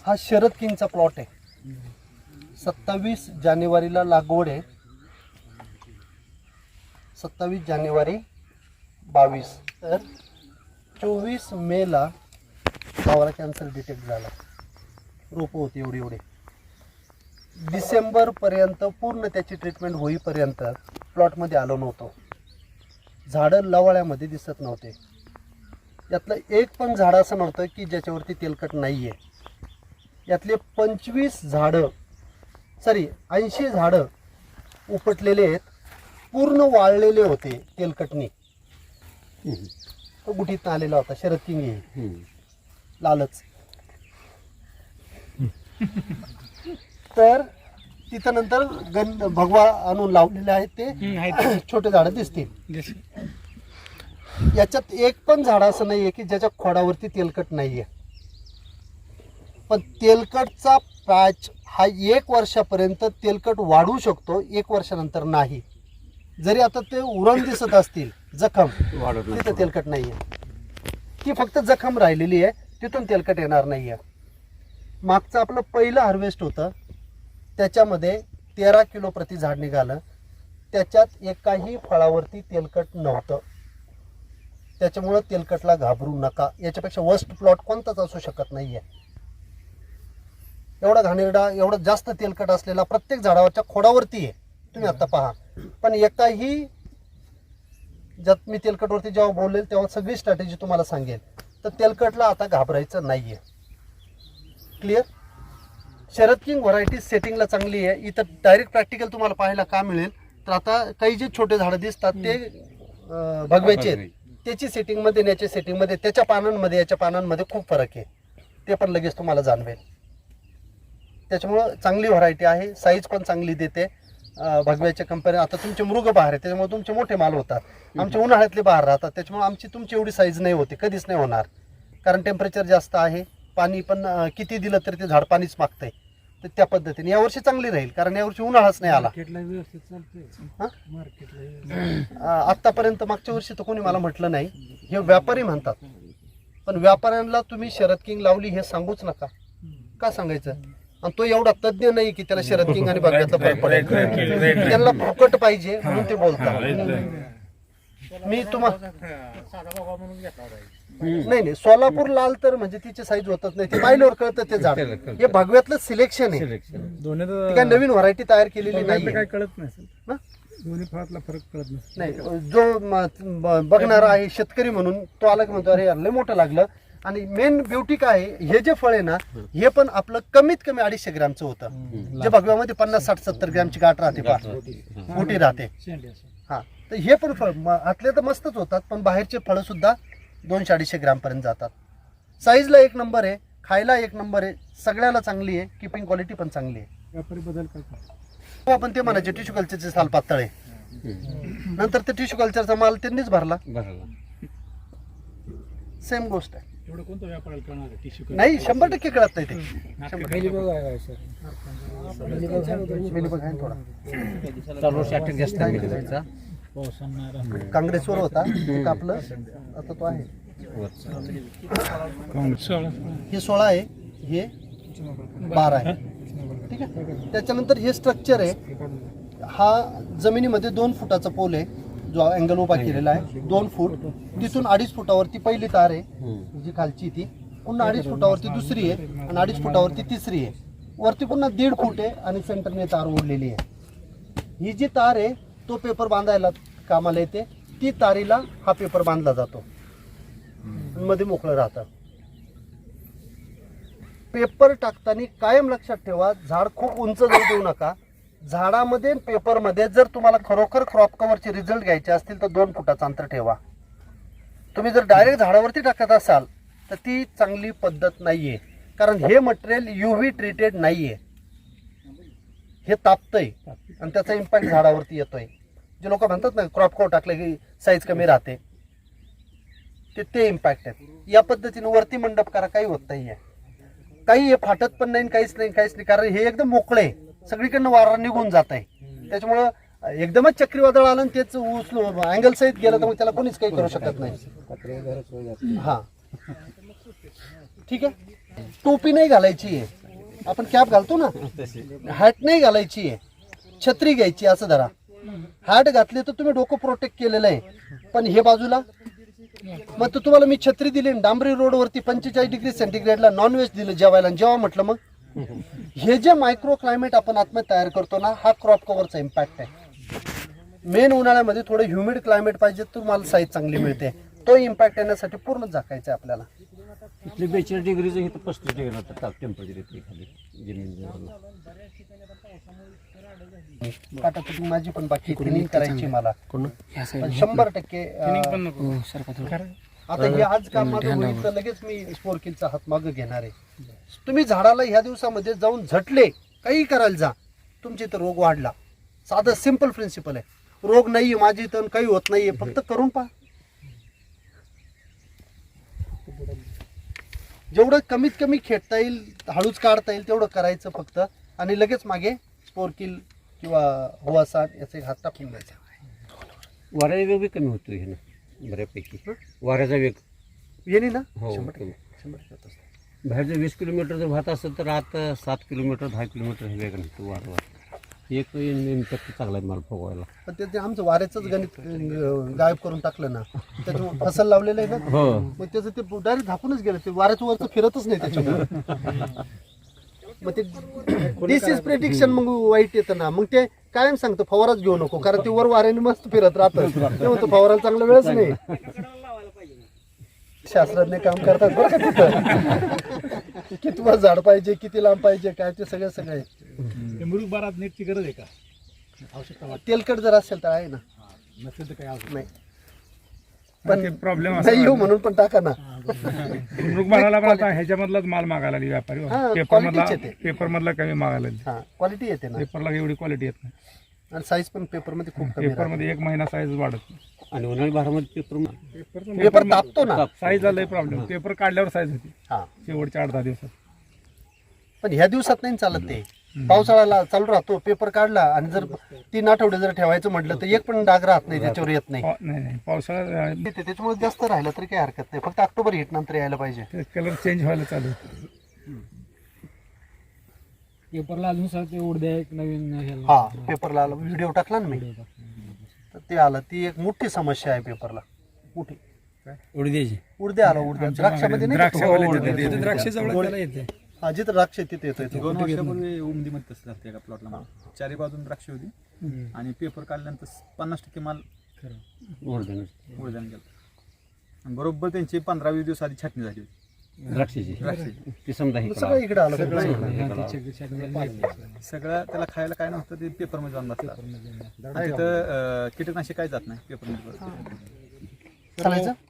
हा शरद किंगचा प्लॉट आहे. 27 जानेवारीला लागवड आहे. 27 जानेवारी 22. तर 24 मेला गावाला कॅन्सर डिटेक्ट झाला. रोपं होती एवढी एवढी. डिसेंबरपर्यंत पूर्ण त्याची ट्रीटमेंट होईपर्यंत प्लॉटमध्ये आलो नव्हतो. झाडं लवाळ्यामध्ये दिसत नव्हते. यातलं एक पण झाड असं नव्हतं की ज्याच्यावरती तेलकट नाही आहे. यातले 25 झाडं 80 झाडं उपटलेले आहेत. पूर्ण वाळलेले होते तेलकटनी. तो गुठीत आलेला होता शरद किंग लालच. तर तिथं नंतर भगवा आणून लावलेले आहेत ते छोटे झाडं दिसतील. याच्यात एक पण झाड असं नाहीये की ज्याच्या खोडावरती तेलकट नाहीये. पण तेलकटचा पॅच हा 1 वर्षापर्यंत तेलकट वाढू शकतो, 1 वर्षानंतर नाही. जरी आता ते उरण दिसत असतील जखम, तिथं तेलकट नाहीये. ती फक्त जखम राहिलेली आहे, तिथून तेलकट येणार नाहीये. मागचं आपलं पहिलं हार्वेस्ट होतं, त्याच्यामध्ये 13 किलो प्रति झाड निघालं. त्याच्यात एकाही फळावरती तेलकट नव्हतं. त्याच्यामुळं तेलकटला घाबरू नका. याच्यापेक्षा वर्स्ट प्लॉट कोणताच असू शकत नाहीये. एवढा घाणेरडा, एवढं जास्त तेलकट असलेला प्रत्येक झाडावरच्या खोडावरती आहे. तुम्ही आता पहा. पण एकाही, ज्यात मी तेलकटवरती जेव्हा बोलेल तेव्हा सगळी स्ट्रॅटेजी तुम्हाला सांगेल. तर तेलकटला आता घाबरायचं नाहीये. क्लिअर. शरद किंग व्हरायटी सेटिंगला चांगली आहे. इथं डायरेक्ट प्रॅक्टिकल तुम्हाला पाहायला का मिळेल, तर आता काही जे छोटे झाडं दिसतात ते भगव्याचे आहेत. त्याची सेटिंगमध्ये आणि याच्या सेटिंगमध्ये, त्याच्या पानांमध्ये याच्या पानांमध्ये खूप फरक आहे. ते पण लगेच तुम्हाला जाणवेल. त्याच्यामुळं चांगली व्हरायटी आहे. साईज पण चांगली देते भगव्याच्या कंपनी. आता तुमचे मृग बहार आहे, त्याच्यामुळे तुमचे मोठे माल होतात. आमचे उन्हाळ्यातले बहार राहतात, त्याच्यामुळे आमची तुमची एवढी साईज नाही होती, कधीच नाही होणार. कारण टेम्परेचर जास्त आहे. पाणी पण किती दिलं तरी ते झाड पाणीच मागतंय. तर त्या पद्धतीने यावर्षी चांगली राहील, कारण यावर्षी उन्हाळाच नाही आला. आतापर्यंत मागच्या वर्षी तर कोणी मला म्हटलं नाही. हे व्यापारी म्हणतात. पण व्यापाऱ्यांना तुम्ही शरद किंग लावली हे सांगूच नका. का सांगायचं? आणि तो एवढा तज्ञ नाही की त्याला शरद किंग आणि भगव्यातला फरक पडेल. त्यांना फुकट पाहिजे म्हणून ते बोलतात. मी तुम्हाला नाही सोलापूर लाल तर म्हणजे तिची साईज होतच नाही. ते पाहिल्यावर कळतं ते झाड. हे भगव्यातलं सिलेक्शन आहे. काय नवीन व्हरायटी तयार केलेली नाही. काय कळत नाही. दोन्ही फळातला फरक कळत नाही. जो बघणारा आहे शेतकरी म्हणून तो आला की म्हणतो अरे लय मोठं लागलं. आणि मेन ब्युटी काय आहे, हे जे फळ आहे ना, हे पण आपलं कमीत कमी 250 ग्रॅमचं होतं. जे भगव्यामध्ये 50, 60, 70 ग्रॅमची गाठ राहते, मोठी राहते. हा, तर हे पण फळ आतले तर मस्तच होतात, पण बाहेरचे फळं सुद्धा 200-250 ग्रॅम पर्यंत जातात. साईजला 1 नंबर आहे, खायला 1 नंबर आहे, सगळ्याला चांगली आहे. किपिंग क्वालिटी पण चांगली आहे. व्यापारी बदल काय आपण ते म्हणायचे टिश्यू कल्चरचे साल पातळ आहे. नंतर ते टिश्यू कल्चरचा माल त्यांनीच भरला. सेम गोष्ट आहे. एवढं कोणतं व्यापाराला कळणार आहे टिश्यू? नाही, 100% कळत नाही ते. काँग्रेसवर होता आपलं, आता तो आहे. हे 16 आहे, हे 12 आहे. ठीक आहे. त्याच्यानंतर हे स्ट्रक्चर आहे. हा जमिनीमध्ये 2 फुटाचा पोल आहे, जो अँगल उभा केलेला आहे. 2 फूट. तिथून 2.5 फुटावरती पहिली तार आहे, जी खालची ती. पुन्हा 2.5 फुटावरती दुसरी आहे, आणि 2.5 फुटावरती तिसरी आहे. वरती पुन्हा 1.5 फूट आहे, आणि सेंटरने तार ओढलेली आहे. ही जी तार आहे तो पेपर बांधायला कामाला येते. ती तारीला हा पेपर बांधला जातो, मध्ये मोकळं राहतं. पेपर टाकताना कायम लक्षात ठेवा, झाड खूप उंच जाऊ देऊ नका. झाडामध्ये पेपरमध्ये जर तुम्हाला खरोखर क्रॉप कव्हरचे रिझल्ट घ्यायचे असतील तर 2 फुटाचं अंतर ठेवा. तुम्ही जर डायरेक्ट झाडावरती टाकत असाल तर ती चांगली पद्धत नाहीये. कारण हे मटेरियल UV ट्रीटेड नाहीये. हे तापतंय आणि त्याचा इम्पॅक्ट झाडावरती येतोय. जे लोक म्हणतात ना क्रॉप कव्हर टाकले की साईज कमी राहते, ते इम्पॅक्ट आहे. या पद्धतीने वरती मंडप करा, काही होत नाहीये. काही हे फाटत पण नाही, काहीच नाही. कारण हे एकदम मोकळे, सगळीकडनं वारा निघून जात आहे. त्याच्यामुळं एकदमच चक्रीवादळ आलं आणि तेच अँगल सहित गेलं तर मग त्याला कोणीच काही करू शकत नाही. हा, ठीक आहे. टोपी नाही घालायची आहे, आपण कॅप घालतो ना, हॅट नाही घालायची आहे, छत्री घ्यायची असं धरा. हॅट घातली तर तुम्ही डोकं प्रोटेक्ट केलेलं आहे, पण हे बाजूला मग तर तुम्हाला मी छत्री दिली डांबरी रोडवरती 45 डिग्री सेंटीग्रेडला नॉनव्हेज दिलं जेवायला, जेव्हा म्हटलं मग हे जे मायक्रो क्लायमेट आपण आतमध्ये तयार करतो ना, हा क्रॉप कव्हरचा इम्पॅक्ट आहे. मेन उन्हाळ्यामध्ये थोडं ह्युमिड क्लायमेट पाहिजे तर तुम्हाला साईज चांगली मिळते. तो इम्पॅक्ट येण्यासाठी पूर्ण झाकायचं आहे आपल्याला. इथले 42 डिग्रीचं इथं 35 डिग्री होतं टेम्परेचर येते खाली जमीन. काटाकुटी माझी पण बाकी ट्रेनिंग करायची मला, पण 100% आता हे आज काम माझं होईल तर लगेच मी स्पोर्किलचा हात मागं घेणार आहे. तुम्ही झाडाला ह्या दिवसामध्ये जाऊन झटले, काही करायला जा, तुमच्या इथं रोग वाढला. साधं सिंपल प्रिन्सिपल आहे. रोग नाहीये माझी इथं, काही होत नाहीये, फक्त करून पहा. जेवढं कमीत कमी खेळता येईल, हळूच काढता येईल तेवढं करायचं फक्त, आणि लगेच मागे स्पोर्किल किंवा हुआसा याचा एक हात टाकून द्यायचा. वाऱ्याचा वेग बी कमी होतो हे ना बऱ्यापैकी. वाऱ्याचा वेग येणे ना हो 100% बाहेर जर 20 किलोमीटर जर वाहत असेल तर आत 7 किलोमीटर 10 किलोमीटर हे वेग निघतो वारंवार. एक इम्पॅक्ट चांगला आहे मला फुगवायला. पण ते आमचं वाऱ्याचंच गणित गायब करून टाकलं ना, त्याच्यामुळे फसल लावलेलं आहे ना, हो मग त्याचं ते डायरेक्ट झाकूनच गेलं, ते वाऱ्याचं वरचं फिरतच नाही त्याच्यामुळे. मग ते दिस इज प्रेडिक्शन मग वाईट येतं ना, मग ते कायम सांगतो फवाराच घेऊ नको, कारण ते वर वाऱ्याने मस्त फिरत राहतं, ते म्हणतो फवाराला चांगला वेळच नाही. शास्त्रज्ञ काम करतात बरं का तिथं. किती वर झाड पाहिजे, किती लांब पाहिजे, काय ते सगळे मृग बारात नेटची गरज आहे का? आवश्यकता वाटते तेलकट जर असेल तर आहे ना, नसेल तर काय आवश्यक नाही पण प्रॉब्लेम नाही येऊ म्हणून पण टाका ना. मृग बाराला पण आता ह्याच्यामधलाच माल मागायला लागली व्यापारी. हा, पेपर मधला qualityच येते. पेपर मधला कमी मागायला लागली. हा क्वालिटी येते ना, पेपरला एवढी क्वालिटी येत नाही. आणि साईज पण पेपर मध्ये खूप कमी पेपर मध्ये 1 महिना साईज वाढत नाही. आणि उन्हाळी बारामध्ये पेपर पेपर तापतो ना. साईजला लय प्रॉब्लेम. पेपर काढल्यावर साईज होती हा शेवटच्या 8-10 दिवसात. पण ह्या दिवसात नाही चालत ते, पावसाळ्याला चालू राहतो. पेपर काढला आणि जर 3 आठवडे जर ठेवायचं म्हटलं तर एक पण डाग राहत नाही, त्याच्यावर येत नाही. नाही पावसाळा येते, त्याच्यामुळे जास्त राहिलं तरी काही हरकत नाही, फक्त ऑक्टोबर हिट नंतर यायला पाहिजे. कलर चेंज व्हायला चालू. पेपरला अजून सर ते उडद्या एक नवीन हा पेपरला आला, व्हिडिओ टाकला ना मी, तर ते आलं. ती एक मोठी समस्या आहे पेपरला, मोठी उडद्याची उडद्या आला. उडद्या द्राक्षामध्ये नाही का तो? द्राक्ष जवळ त्याला येते. हा जिथं द्राक्ष तिथे येतोय तो. 2 वर्षापूर्वी उमदीमध्ये तसं झालं एका प्लॉटला. चारी बाजून द्राक्ष होती आणि पेपर काढल्यानंतर 50% माल उडदाण उडदान गेला. आणि बरोबर त्यांची 15-20 दिवस आधी छाटणी झाली होती द्राक्षाची द्राक्षाची. ती समजा हे सगळं इकडे आलं. सगळं त्याला खायला काय नव्हतं, ते पेपरमध्ये जाऊन बसतात. आणि तिथं कीटकनाशक काय जात नाही पेपरमध्ये. चालायचं